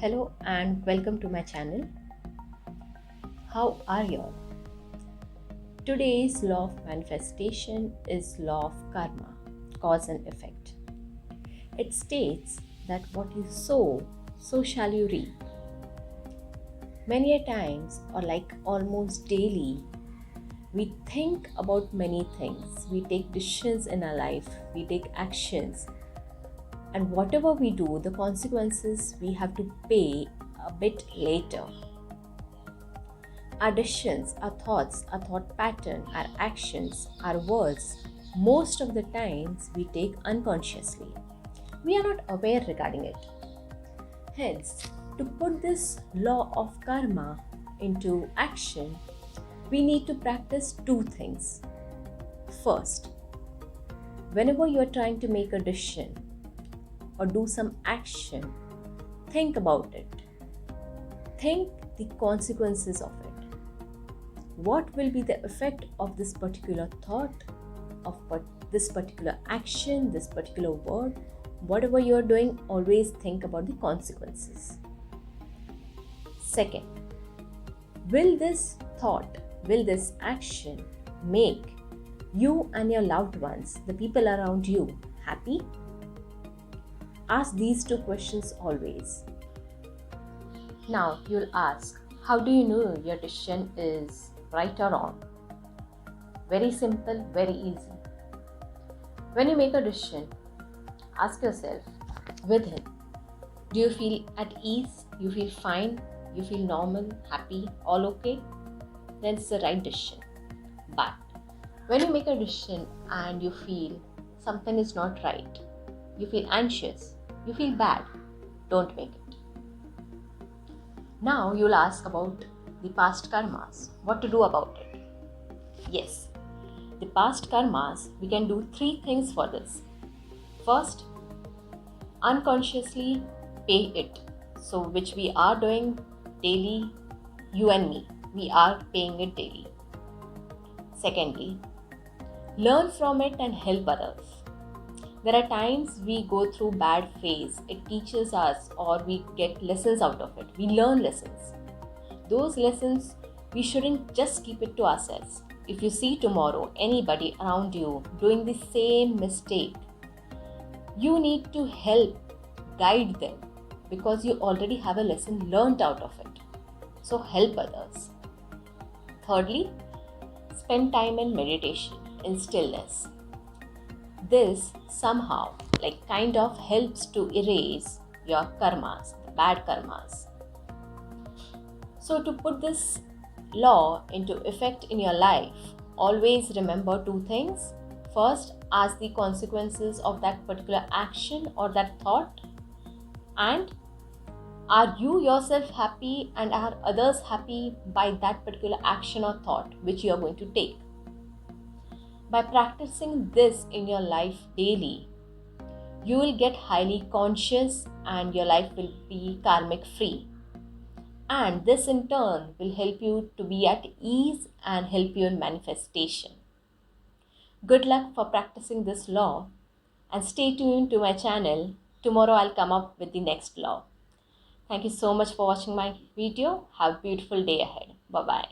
Hello and welcome to my channel. How are you all? Today's law of manifestation is law of karma, cause and effect. It states that what you sow, so shall you reap. Many a times, or like almost daily, we think about many things. We take decisions in our life, we take actions, and whatever we do, the consequences we have to pay a bit later. Our decisions, our thoughts, our thought pattern, our actions, our words, most of the times we take unconsciously. We are not aware regarding it. Hence, to put this law of karma into action, we need to practice two things. First, whenever you are trying to make a decision or do some action, think about it. Think the consequences of it. What will be the effect of this particular thought, of this particular action, this particular word? Whatever you are doing, always think about the consequences. Second, will this thought, will this action make you and your loved ones, the people around you, happy? Ask these two questions always. Now you'll ask, how do you know your decision is right or wrong? Very simple, very easy. When you make a decision, ask yourself, within, do you feel at ease? You feel fine? You feel normal, happy, all okay? Then it's the right decision. But when you make a decision and you feel something is not right, you feel anxious, you feel bad, don't make it. Now you'll ask about the past karmas, what to do about it. Yes, the past karmas, we can do three things for this. First, unconsciously pay it. So which we are doing daily, you and me, we are paying it daily. Secondly, learn from it and help others. There are times we go through bad phase, it teaches us or we get lessons out of it. We learn lessons. Those lessons, we shouldn't just keep it to ourselves. If you see tomorrow anybody around you doing the same mistake, you need to help guide them because you already have a lesson learned out of it. So help others. Thirdly, spend time in meditation, in stillness. This somehow kind of helps to erase your karmas, the bad karmas. So to put this law into effect in your life, always remember two things. First, ask the consequences of that particular action or that thought. And are you yourself happy and are others happy by that particular action or thought which you are going to take? By practicing this in your life daily, you will get highly conscious and your life will be karmic free. And this in turn will help you to be at ease and help you in manifestation. Good luck for practicing this law and stay tuned to my channel. Tomorrow I'll come up with the next law. Thank you so much for watching my video. Have a beautiful day ahead. Bye-bye.